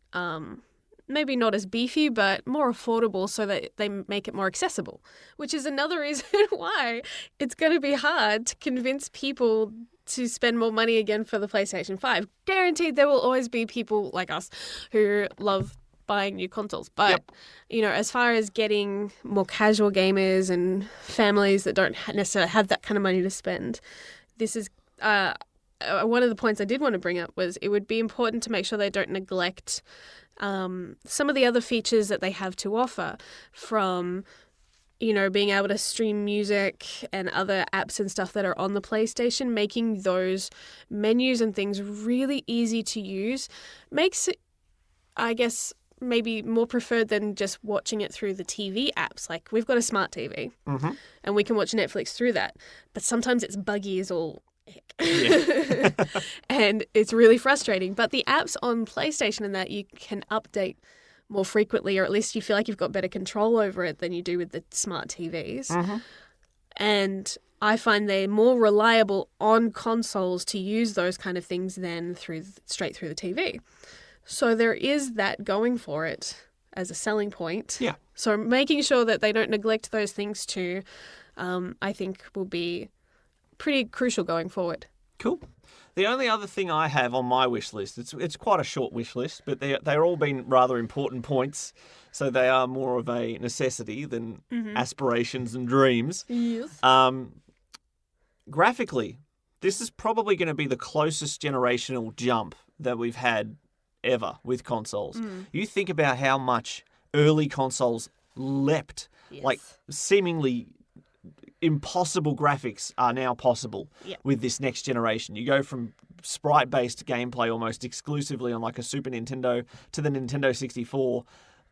maybe not as beefy, but more affordable so that they make it more accessible, which is another reason why it's going to be hard to convince people to spend more money again for the PlayStation 5. Guaranteed there will always be people like us who love buying new consoles. But, you know, as far as getting more casual gamers and families that don't necessarily have that kind of money to spend, this is one of the points I did want to bring up was it would be important to make sure they don't neglect some of the other features that they have to offer, from, you know, being able to stream music and other apps and stuff that are on the PlayStation. Making those menus and things really easy to use makes it, I guess, maybe more preferred than just watching it through the TV apps. Like, we've got a smart TV and we can watch Netflix through that, but sometimes it's buggy as all heck. And it's really frustrating. But the apps on PlayStation and that you can update more frequently, or at least you feel like you've got better control over it than you do with the smart TVs. And I find they're more reliable on consoles to use those kind of things than straight through the TV. So there is that going for it as a selling point. Yeah. So making sure that they don't neglect those things too, I think will be pretty crucial going forward. Cool. The only other thing I have on my wish list, it's quite a short wish list, but they're all been rather important points, so they are more of a necessity than aspirations and dreams. Yes. Graphically, this is probably going to be the closest generational jump that we've had ever with consoles. You think about how much early consoles leapt. Yes. Like, seemingly impossible graphics are now possible with this next generation. You go from sprite-based gameplay almost exclusively on like a Super Nintendo to the Nintendo 64.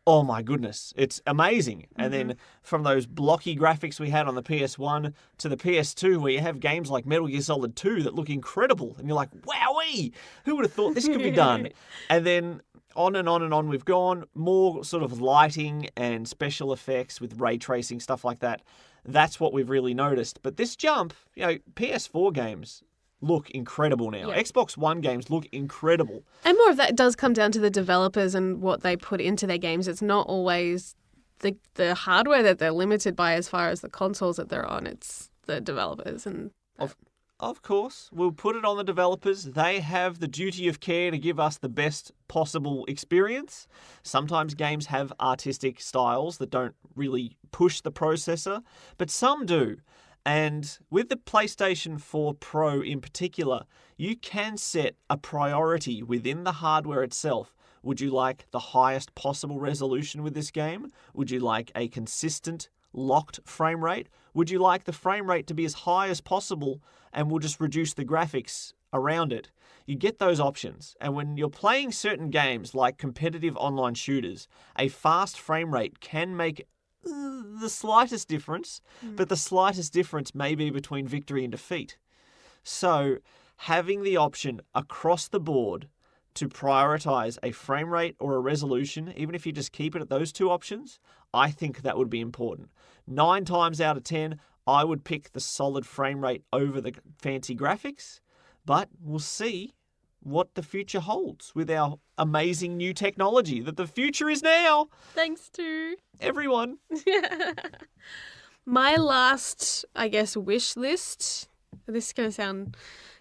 Oh my goodness, it's amazing. And then from those blocky graphics we had on the PS1 to the PS2, where you have games like Metal Gear Solid 2 that look incredible, and you're like, wowee, who would have thought this could be done? And then on and on and on we've gone, more sort of lighting and special effects with ray tracing, stuff like that. That's what we've really noticed. But this jump, PS4 games look incredible now. Yeah. Xbox One games look incredible. And more of that does come down to the developers and what they put into their games. It's not always the hardware that they're limited by as far as the consoles that they're on. It's the developers. And Of course, we'll put it on the developers. They have the duty of care to give us the best possible experience. Sometimes games have artistic styles that don't really push the processor, but some do. And with the PlayStation 4 Pro in particular, you can set a priority within the hardware itself. Would you like the highest possible resolution with this game? Would you like a consistent locked frame rate? Would you like the frame rate to be as high as possible and we'll just reduce the graphics around it? You get those options. And when you're playing certain games like competitive online shooters, a fast frame rate can make the slightest difference, but the slightest difference may be between victory and defeat. So having the option across the board to prioritize a frame rate or a resolution, even if you just keep it at those two options, I think that would be important. 9 times out of 10, I would pick the solid frame rate over the fancy graphics, but we'll see what the future holds with our amazing new technology that the future is now. thanks to Everyone. my last, I guess, wish list, this is going to sound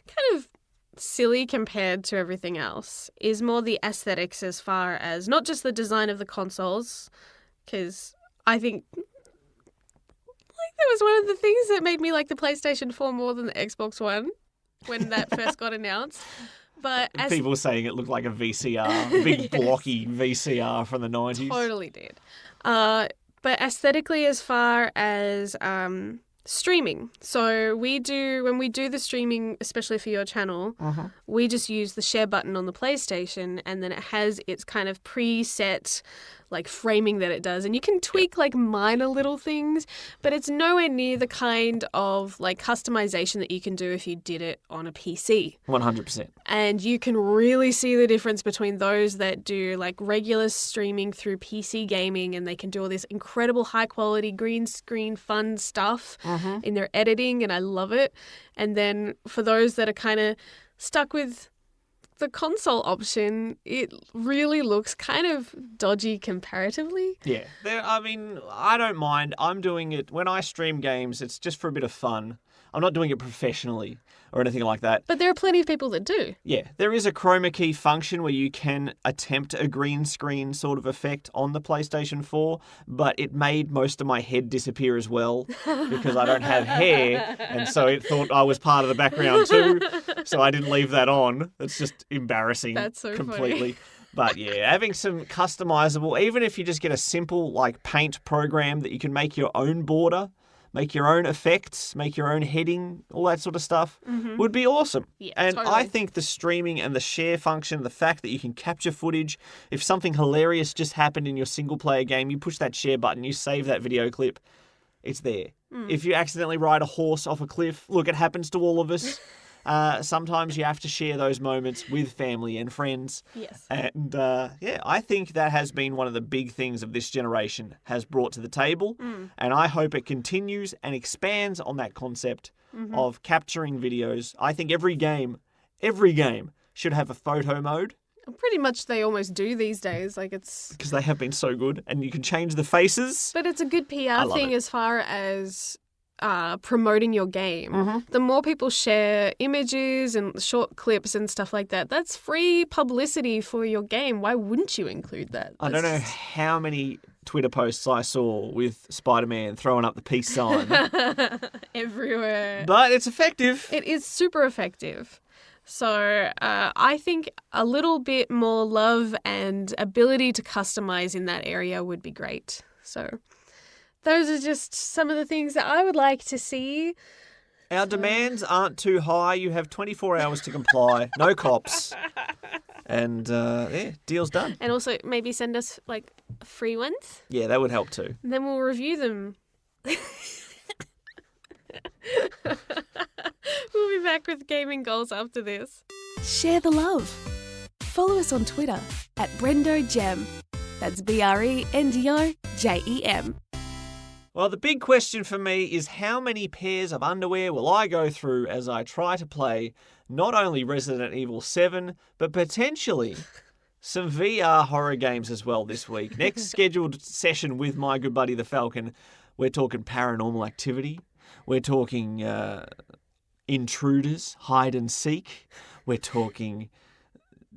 kind of silly compared to everything else, is more the aesthetics as far as not just the design of the consoles, because I think that was one of the things that made me like the PlayStation 4 more than the Xbox One when that first got announced. But People saying it looked like a VCR, a big blocky VCR from the 90s. Totally did. But aesthetically, as far as streaming, so when we do the streaming, especially for your channel, we just use the share button on the PlayStation, and then it has its kind of preset like framing that it does, and you can tweak like minor little things, but it's nowhere near the kind of like customization that you can do if you did it on a PC. 100%. And you can really see the difference between those that do like regular streaming through PC gaming, and they can do all this incredible high quality green screen fun stuff in their editing, and I love it. And then for those that are kind of stuck with the console option, it really looks kind of dodgy comparatively. Yeah. I don't mind. I'm doing it when I stream games, it's just for a bit of fun. I'm not doing it professionally or anything like that. But there are plenty of people that do. Yeah, there is a chroma key function where you can attempt a green screen sort of effect on the PlayStation 4, but it made most of my head disappear as well because I don't have hair, and so it thought I was part of the background too, so I didn't leave that on. It's just embarrassing. That's so completely. funny. But yeah, having some customizable, even if you just get a simple like paint program that you can make your own border, make your own effects, make your own heading, all that sort of stuff, would be awesome. Yeah, and totally. I think the streaming and the share function, the fact that you can capture footage, if something hilarious just happened in your single-player game, you push that share button, you save that video clip, it's there. If you accidentally ride a horse off a cliff, look, it happens to all of us. Sometimes you have to share those moments with family and friends. Yes. And I think that has been one of the big things of this generation has brought to the table. And I hope it continues and expands on that concept of capturing videos. I think every game should have a photo mode. Pretty much they almost do these days. Like it's Because they have been so good and you can change the faces. But it's a good PR love thing it. as far as promoting your game. The more people share images and short clips and stuff like that, that's free publicity for your game. Why wouldn't you include that? I don't know how many Twitter posts I saw with Spider-Man throwing up the peace sign. Everywhere. But it's effective. It is super effective. So I think a little bit more love and ability to customize in that area would be great. So those are just some of the things that I would like to see. Our demands aren't too high. You have 24 hours to comply. No cops. And, deal's done. And also maybe send us, like, free ones. Yeah, that would help too. And then we'll review them. We'll be back with gaming goals after this. Share the love. Follow us on Twitter at Brendo Jem. That's BRENDOJEM. Well, the big question for me is how many pairs of underwear will I go through as I try to play not only Resident Evil 7, but potentially some VR horror games as well this week. Next scheduled session with my good buddy the Falcon, we're talking Paranormal Activity. We're talking Intruders, Hide and Seek. We're talking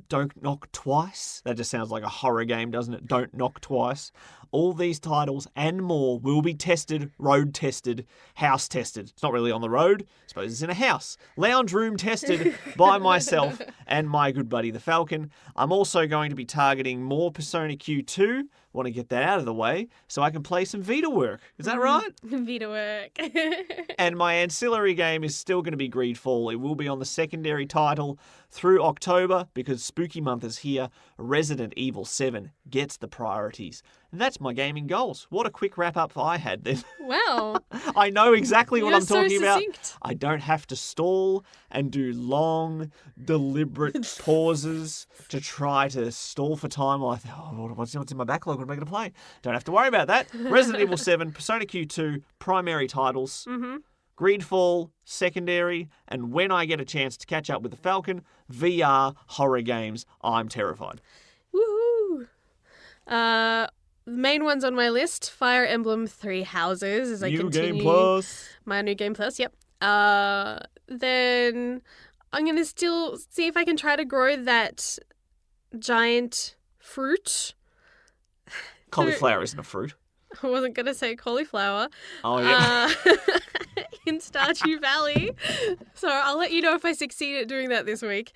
Don't Knock Twice. That just sounds like a horror game, doesn't it? Don't Knock Twice. All these titles and more will be tested, road tested, house tested. It's not really on the road. I suppose it's in a house. Lounge room tested by myself and my good buddy the Falcon. I'm also going to be targeting more Persona Q2. Want to get that out of the way so I can play some Vita work. Is that right? Vita work. And my ancillary game is still going to be Greedfall. It will be on the secondary title through October because Spooky Month is here. Resident Evil 7 gets the priorities. And that's my gaming goals. What a quick wrap up I had then. Wow. I know exactly what You're I'm talking so about. succinct. I don't have to stall and do long, deliberate pauses to try to stall for time while I think, what's in my backlog? What am I going to play? Don't have to worry about that. Resident Evil 7, Persona Q2, primary titles. Mm-hmm. Greedfall, secondary, and when I get a chance to catch up with the Falcon, VR horror games. I'm terrified. Woohoo! The main ones on my list, Fire Emblem 3 Houses, as I continue. New Game Plus. My New Game Plus, yep. Then I'm going to still see if I can try to grow that giant fruit. Cauliflower isn't a fruit. I wasn't going to say cauliflower. Oh, yeah. In Stardew Valley. So I'll let you know if I succeed at doing that this week.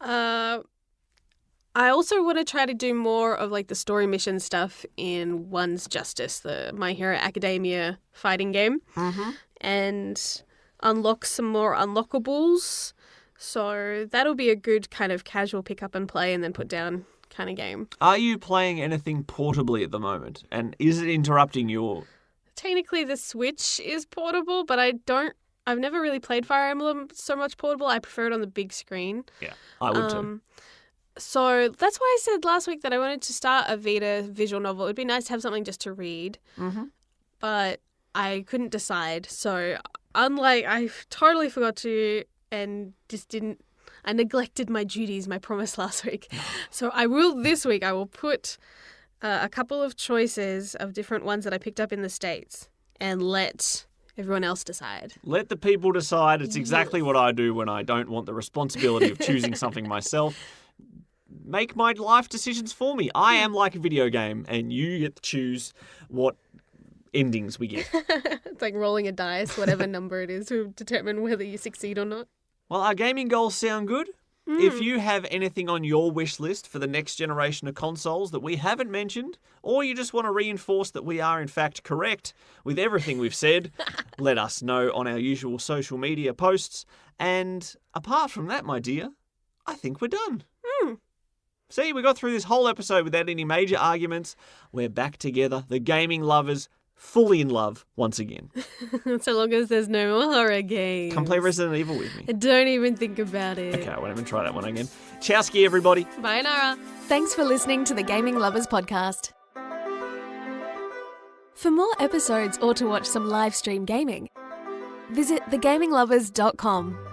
I also want to try to do more of like the story mission stuff in One's Justice, the My Hero Academia fighting game, and unlock some more unlockables. So that'll be a good kind of casual pick up and play and then put down kind of game. Are you playing anything portably at the moment? And is it interrupting your... Technically the Switch is portable, but I've never really played Fire Emblem so much portable. I prefer it on the big screen. Yeah, I would too. So that's why I said last week that I wanted to start a Vita visual novel. It'd be nice to have something just to read. Mm-hmm. But I couldn't decide. So I totally forgot to and just didn't. I neglected my duties, my promise last week. So I will this week. I will put a couple of choices of different ones that I picked up in the States and let everyone else decide. Let the people decide. It's exactly what I do when I don't want the responsibility of choosing something myself. Make my life decisions for me. I am like a video game, and you get to choose what endings we get. It's like rolling a dice, whatever number it is, to determine whether you succeed or not. Well, our gaming goals sound good. If you have anything on your wish list for the next generation of consoles that we haven't mentioned, or you just want to reinforce that we are in fact correct with everything we've said, let us know on our usual social media posts. And apart from that, my dear, I think we're done. See, we got through this whole episode without any major arguments. We're back together, the gaming lovers, fully in love once again. So long as there's no more horror games. Come play Resident Evil with me. Don't even think about it. Okay, I won't even try that one again. Chowski, everybody. Bye, Nara. Thanks for listening to the Gaming Lovers Podcast. For more episodes or to watch some live stream gaming, visit thegaminglovers.com.